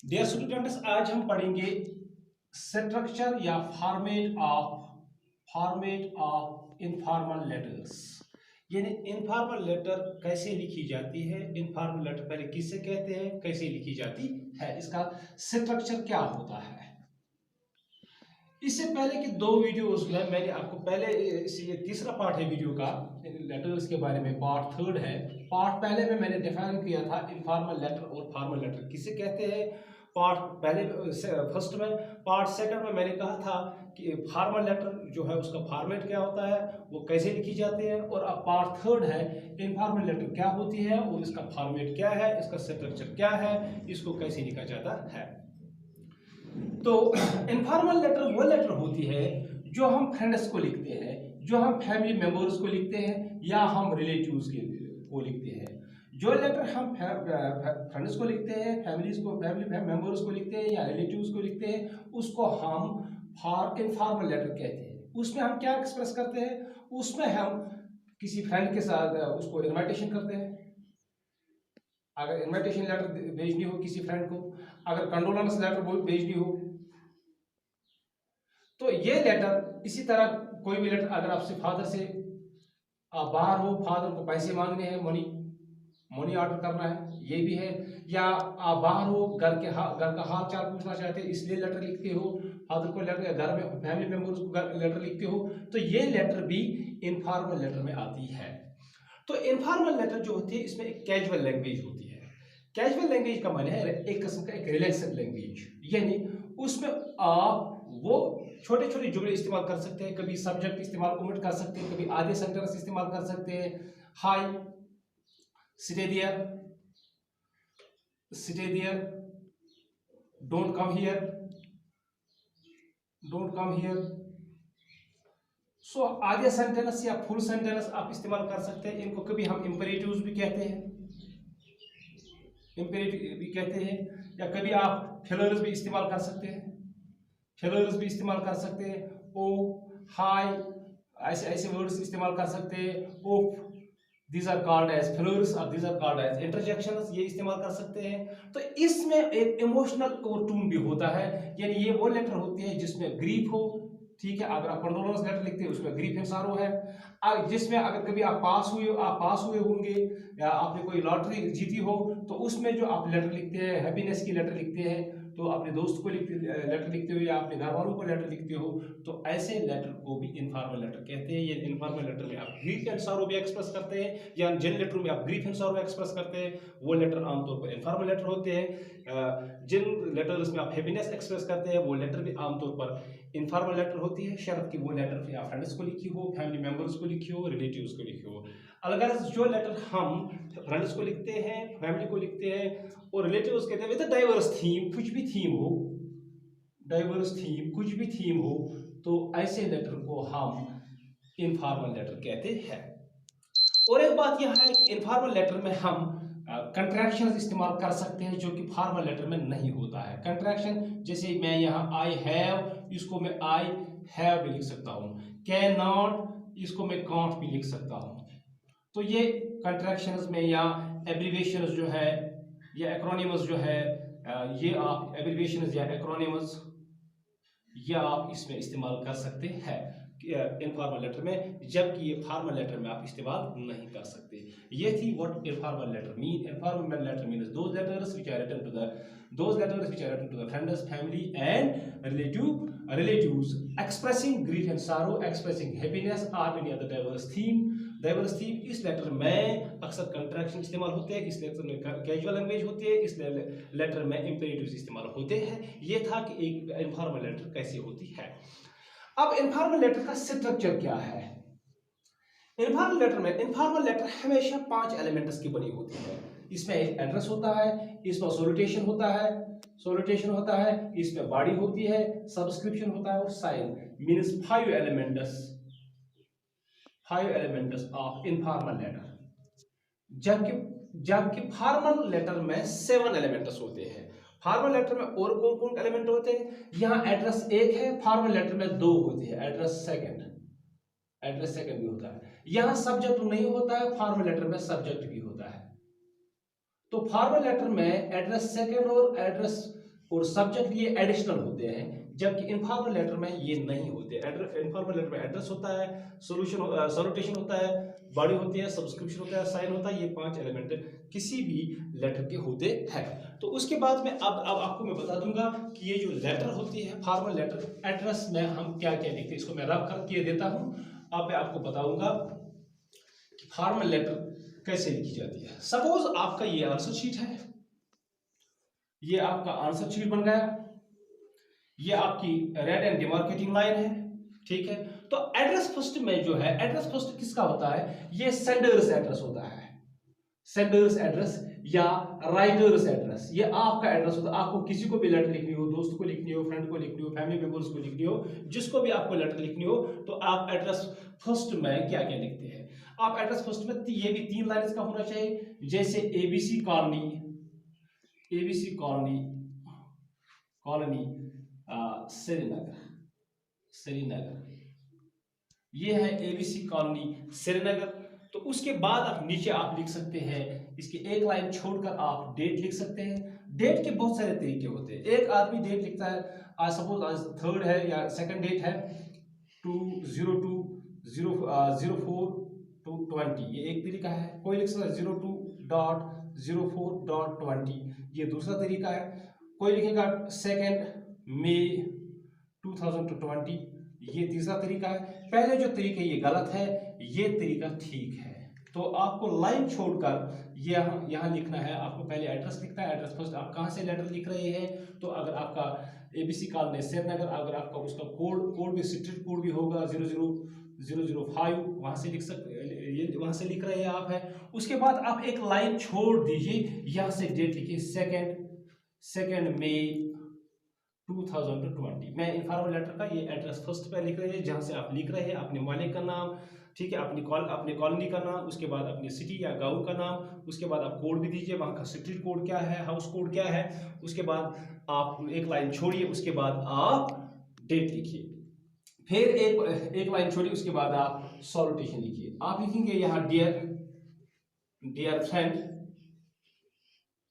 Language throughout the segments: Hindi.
डियर स्टूडेंट्स, आज हम पढ़ेंगे स्ट्रक्चर या फॉर्मेट ऑफ इनफॉर्मल लेटर्स। यानी इनफॉर्मल लेटर कैसे लिखी जाती है, इनफॉर्मल लेटर पहले किससे कहते हैं, कैसे लिखी जाती है, इसका स्ट्रक्चर क्या होता है। इससे पहले कि दो वीडियोस में मैंने आपको पहले ये तीसरा पार्ट है वीडियो का लेटर्स के बारे में, पार्ट थर्ड है। पार्ट पहले में मैंने डिफाइन किया था इनफॉर्मल लेटर और फॉर्मल लेटर किसे कहते हैं। पार्ट पहले फर्स्ट में, पार्ट सेकंड में मैंने कहा था कि फॉर्मल लेटर जो है उसका फॉर्मेट क्या होता है, वो कैसे लिखी जाती है। और अब पार्ट थर्ड है इनफॉर्मल लेटर क्या होती है और इसका फॉर्मेट क्या है, इसका स्ट्रक्चर क्या है, इसको कैसे लिखा जाता है। तो इनफॉर्मल लेटर वो लेटर होती है जो हम फ्रेंड्स को लिखते हैं, जो हम फैमिली मेंबर्स को लिखते हैं या हम रिलेटिव्स के को लिखते हैं। जो लेटर हम फ्रेंड्स को लिखते हैं, फैमिली मेंबर्स को लिखते हैं या रिलेटिव्स को लिखते हैं, उसको हम इनफॉर्मल लेटर कहते हैं। उसमें हम क्या एक्सप्रेस करते हैं, उसमें हम किसी फ्रेंड के साथ उसको इनविटेशन करते हैं। अगर इनविटेशन लेटर भेजनी हो किसी फ्रेंड को, अगर कंडोलेंस लेटर भेजनी हो, तो ये लेटर इसी तरह कोई भी लेटर, अगर आपसे फादर से आप बाहर हो, फादर को पैसे मांगने हैं, मनी मनी ऑर्डर करना है, ये भी है। या आप बाहर हो, घर का हाल चाल पूछना चाहते हैं, इसलिए लेटर लिखते हो फादर को लेटर, या घर में फैमिली मेंबर्स को लेटर लिखते हो, तो ये लेटर भी इनफॉर्मल लेटर में आती है। तो इनफॉर्मल लेटर जो होती है इसमें एक कैजुअल लैंग्वेज होती है। कैजुअल लैंग्वेज का माने है एक किस्म का एक रिलैक्स्ड लैंग्वेज, यानी उसमें आप वो छोटे छोटे जुमले इस्तेमाल कर सकते हैं, कभी सब्जेक्ट इस्तेमाल ओमिट कर सकते हैं, कभी आधे सेंटेंस इस्तेमाल कर सकते हैं। Hi, stay there, stay there, don't come here, don't come here. So आधे सेंटेंस या फुल सेंटेंस आप इस्तेमाल कर सकते हैं। इनको कभी हम इंपेरेटिव्स भी कहते हैं, इंपेरेटिव भी कहते हैं। या कभी आप फिलर्स भी इस्तेमाल कर सकते हैं, फिलर्स भी इस्तेमाल कर सकते हैं। ओ, हाय, ऐसे ऐसे वर्ड्स इस्तेमाल कर सकते हैं। ओफ, these are called as fillers और these are called as interjections, ये इस्तेमाल कर सकते हैं। तो इसमें एक इमोशनल टून भी होता है, यानी ये वो लेटर होती है जिसमें ग्रीफ हो। ठीक है, अगर आप कंडोलेंस लेटर लिखते हैं उसमें ग्रीफ एंड सारो है। जिसमें अगर कभी आप पास हुए होंगे या आपने कोई लॉटरी जीती हो, तो उसमें जो आप लेटर लिखते हैं, हैप्पीनेस की लेटर लिखते हैं, तो अपने दोस्त को लेटर लिखते हो या अपने घर वालों को लेटर लिखते हो, तो ऐसे लेटर को भी इनफॉर्मल लेटर कहते हैं। ये इनफॉर्मल लेटर में आप ग्रीफ एंड सॉरो भी एक्सप्रेस करते हैं, या जिन लेटर में आप ग्रीफ एंड सॉरो एक्सप्रेस करते हैं वो लेटर आमतौर पर इनफॉर्मल लेटर होते हैं। जिन लेटर्स में आप हैप्पीनेस एक्सप्रेस करते हैं वो लेटर भी आमतौर पर इनफॉर्मल लेटर होती है, शर्त कि वो लेटर फिर आप फ्रेंड्स को लिखी हो, फैमिली मेंबर्स को लिखी हो, रिलेटिव्स को लिखी हो। अगर जो लेटर हम फ्रेंड्स को लिखते हैं, फैमिली को लिखते हैं और रिलेटिव्स कहते हैं विद डाइवर्स थीम, कुछ भी थीम हो, डाइवर्स थीम, कुछ भी थीम हो, तो ऐसे लेटर को हम इनफॉर्मल लेटर कहते हैं। और एक बात यह है कि इनफॉर्मल लेटर में हम कंट्रैक्शंस इस्तेमाल कर सकते हैं जो कि फॉर्मल लेटर में नहीं होता है। कंट्रैक्शन जैसे मैं यहाँ आई हैव, इसको मैं आई हैव भी लिख सकता हूँ। कैन नॉट, इसको मैं कांट भी लिख सकता हूँ। तो ये कंट्रैक्शंस में या एब्रीविएशंस जो है या एक्रोनिमस जो है, ये आप एब्रीविएशंस या एक्रोनिमस ये आप इसमें इस्तेमाल कर सकते हैं इनफॉर्मल लेटर में, जबकि ये फॉर्मल लेटर में आप इस्तेमाल नहीं कर सकते। ये थी what informal letter mean. Informal letter means those letters which are written to the friends, family and relatives expressing grief and sorrow, expressing happiness or any other diverse theme। इस लेटर में अक्सर कंट्रैक्शन इस्तेमाल होते हैं, इस लेटर में कैजुअल लैंग्वेज होती है, इस लेटर में इंपेरेटिव्स इस्तेमाल होते हैं। ये था कि एक इनफॉर्मल लेटर कैसे होती है। अब इनफॉर्मल लेटर का स्ट्रक्चर क्या है। इनफॉर्मल लेटर हमेशा 5 एलिमेंट्स की बनी होती है। इसमें एक एड्रेस होता है, इसमें सॉल्यूटेशन होता है, इसमें बॉडी होती है, सब्सक्रिप्शन होता है और sign, means 5 elements of informal letter. जबकि जबकि फॉर्मल लेटर में 7 एलिमेंट्स होते हैं। फॉर्मल लेटर में और कौन कौन एलिमेंट होते हैं, यहाँ एड्रेस एक है, फॉर्मल लेटर में 2 होते हैं, एड्रेस सेकंड भी होता है। यहाँ सब्जेक्ट नहीं होता है, फॉर्मल लेटर में सब्जेक्ट भी होता है। तो फॉर्मल लेटर में एड्रेस सेकंड और एड्रेस और सब्जेक्ट ये एडिशनल होते हैं, जबकि इनफॉर्मल लेटर में ये नहीं होते। इनफॉर्मल लेटर में एड्रेस होता है, सोल्यूशन सैल्यूटेशन होता है, बॉडी होती है, सब्सक्रिप्शन होता है, साइन होता है, ये 5 एलिमेंट किसी भी लेटर के होते हैं। तो उसके बाद में अब आपको मैं बता दूंगा कि ये जो लेटर होती है फॉर्मल लेटर, एड्रेस में हम क्या क्या लिखते हैं, इसको मैं रफ करके देता हूं। अब मैं आपको बताऊंगा कि फॉर्मल लेटर कैसे लिखी जाती है। सपोज आपका ये आंसर शीट है, ये आपका आंसर शीट बन गया, ये आपकी रेड एंड डिमार्केटिंग लाइन है, ठीक है। तो एड्रेस फर्स्ट में जो है, एड्रेस फर्स्ट किसका होता है, ये सेंडर्स एड्रेस होता है, सेंडर्स एड्रेस या राइटर्स एड्रेस, ये आपका एड्रेस होता है। आपको किसी को भी लेटर लिखनी हो, दोस्त को लिखनी हो, फ्रेंड को लिखनी हो, फैमिली मेंबर्स को लिखनी हो, जिसको भी आपको लेटर लिखनी हो, तो आप एड्रेस फर्स्ट में क्या क्या लिखते हैं। आप एड्रेस फर्स्ट में ये भी 3 लाइन्स का होना चाहिए, जैसे ABC colony, ABC colony, colony Srinagar, Srinagar, ये है एबीसी कॉलोनी श्रीनगर। तो उसके बाद आप नीचे आप लिख सकते हैं, इसकी एक लाइन छोड़कर आप डेट लिख सकते हैं। डेट के बहुत सारे तरीके होते हैं। एक आदमी डेट लिखता है, आज सपोज आज 3rd है या 2nd डेट है, 2/02/04/20, ये एक तरीका है। कोई लिख सकता है 02.04.20, ये दूसरा तरीका है। कोई लिखेगा 2 मई 2020, ये तीसरा तरीका है। पहले जो तरीका ये गलत है, ये तरीका ठीक है। तो आपको लाइन छोड़कर यहाँ लिखना है। आपको पहले एड्रेस लिखना है, एड्रेस फर्स्ट, आप कहाँ से लेटर लिख रहे हैं। तो अगर आपका एबीसी कॉलोनी श्रीनगर, अगर आपका उसका कोड भी स्ट्रीट कोड भी होगा 00005, वहां से लिख सकते, वहां से लिख रहे हैं आप है। उसके बाद आप एक लाइन छोड़ दीजिए, यहाँ से डेट लिखिए 2 मई 2020। मैं इनफॉर्मल लेटर का ये एड्रेस फर्स्ट पे लिख रहे हैं, जहां से आप लिख रहे हैं अपने मालिक का नाम, ठीक है, अपनी कॉलोनी का नाम, उसके बाद अपनी सिटी या गांव का नाम, उसके बाद आप कोड भी दीजिए, वहां का स्ट्रीट कोड क्या है, हाउस कोड क्या है। उसके बाद आप एक लाइन छोड़िए, उसके बाद आप डेट लिखिए, फिर एक लाइन छोड़िए, उसके बाद आप सॉल्यूटेशन लिखिए। आप लिखेंगे यहाँ डियर फ्रेंड,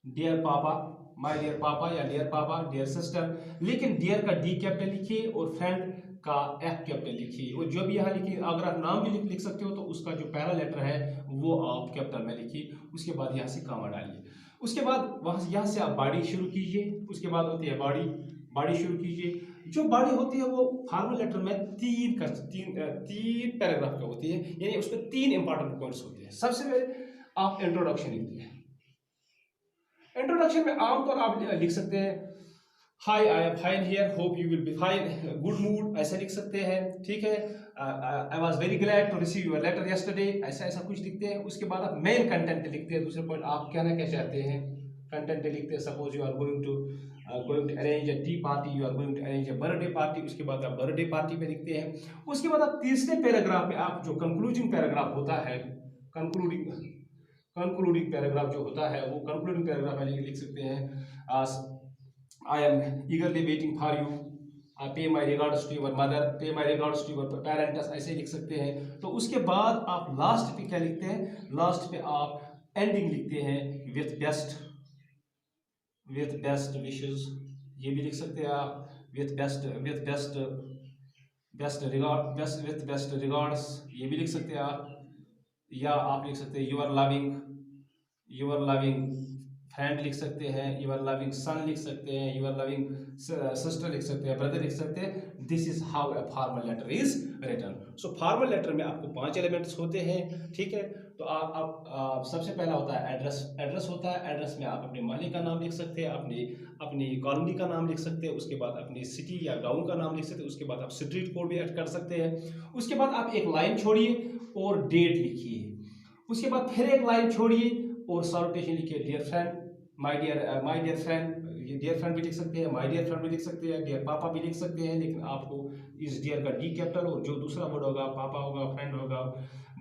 डियर पापा, माय डियर पापा या डियर पापा, डियर सिस्टर, लेकिन डियर का डी कैपिटल लिखिए और फ्रेंड का एफ कैपिटल लिखिए। और जो भी यहाँ लिखिए, अगर आप नाम भी लिख सकते हो तो उसका जो पहला लेटर है वो आप कैपिटल में लिखिए। उसके बाद यहाँ से कॉमा डालिए। उसके बाद वहां यहाँ से आप बॉडी शुरू कीजिए। उसके बाद होती है बॉडी शुरू कीजिए। जो बॉडी होती है वो फॉर्मल लेटर में तीन पैराग्राफ का होती है, यानी उसमें 3 इंपॉर्टेंट पॉइंट्स होते हैं। सबसे पहले आप इंट्रोडक्शन लिखते हैं। इंट्रोडक्शन में आमतौर आप लिख सकते हैं hi I am fine here, hope you will be fine, good mood, ऐसे लिख सकते हैं, ठीक है। I was very glad to receive your letter yesterday, ऐसा कुछ लिखते हैं। उसके बाद आप मेन कंटेंट लिखते हैं। दूसरे पॉइंट आप कहना क्या चाहते हैं, कंटेंट लिखते हैं। Suppose you are going to arrange a tea party, you are going to arrange a birthday party, उसके बाद आप बर्थडे पार्टी पे लिखते हैं। उसके बाद आप तीसरे पैराग्राफ में आप जो कंक्लूडिंग पैराग्राफ होता है, कंक्लूडिंग पैराग्राफ जो होता है वो कंक्लूडिंग पैराग्राफ में लिख सकते हैं I am eagerly waiting for you, pay my regards to your mother, pay my regards to your parents, ऐसे लिख सकते हैं। तो उसके बाद आप लास्ट पे क्या लिखते हैं, लास्ट पे आप एंडिंग लिखते हैं विथ बेस्ट विशेस, ये भी लिख सकते हैं आप विथ बेस्ट रिगार्ड्स, ये भी लिख सकते हैं आप। या आप लिख सकते हैं यूर लविंग फ्रेंड लिख सकते हैं, यूर लविंग सन लिख सकते हैं, यूर लविंग सिस्टर लिख सकते हैं, ब्रदर लिख सकते हैं। This is how a formal letter is written. So formal letter में आपको 5 एलिमेंट्स होते हैं, ठीक है। तो आप सबसे पहला होता है एड्रेस होता है। एड्रेस में आप अपने मालिक का नाम लिख सकते हैं, अपनी कॉलोनी का नाम लिख सकते हैं, उसके बाद अपनी सिटी या गांव का नाम लिख सकते हैं, उसके बाद आप स्ट्रीट कोड भी ऐड कर सकते हैं। उसके बाद आप एक लाइन छोड़िए और डेट लिखिए। उसके बाद फिर एक लाइन छोड़िए और सॉल्यूटेशन लिखिए, dear friend, my dear friend, ये डियर फ्रेंड भी लिख सकते हैं, माय डियर फ्रेंड भी लिख सकते हैं, डियर पापा भी लिख सकते हैं, लेकिन आपको इस डियर का डी कैपिटल और जो दूसरा वर्ड होगा, पापा होगा, फ्रेंड होगा,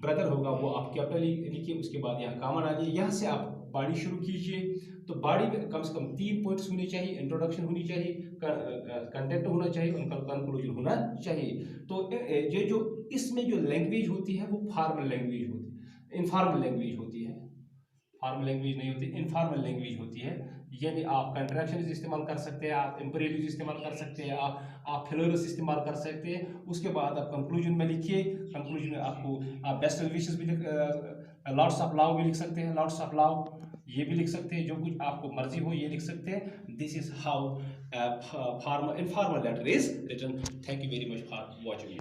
ब्रदर होगा, वो आप कैपिटल लिखिए। उसके बाद यहाँ कॉमा डालिए। यहाँ से आप बॉडी शुरू कीजिए। तो बॉडी में कम से कम 3 पॉइंट्स होने चाहिए, इंट्रोडक्शन होनी चाहिए, कंटेंट होना चाहिए, उनका कंक्लूजन होना चाहिए। तो ये जो इसमें जो लैंग्वेज होती है वो फॉर्मल लैंग्वेज होती है, इनफॉर्मल लैंग्वेज होती है। फॉर्मल लैंग्वेज नहीं होती, इनफॉर्मल लैंग्वेज होती है। यानी आप कंट्रैक्शंस इस्तेमाल कर सकते हैं, आप इम्परेटिव्स इस्तेमाल कर सकते हैं, आप फिलर्स इस्तेमाल कर सकते हैं। उसके बाद आप कंक्लूजन में लिखिए। कंक्लूजन में आपको आप बेस्ट विशेस भी लॉट्स ऑफ लव भी लिख सकते हैं, लॉट्स ऑफ लव ये भी लिख सकते हैं, जो कुछ आपको मर्जी हो ये लिख सकते हैं। This is how formal informal letter is written. Thank you very much for watching.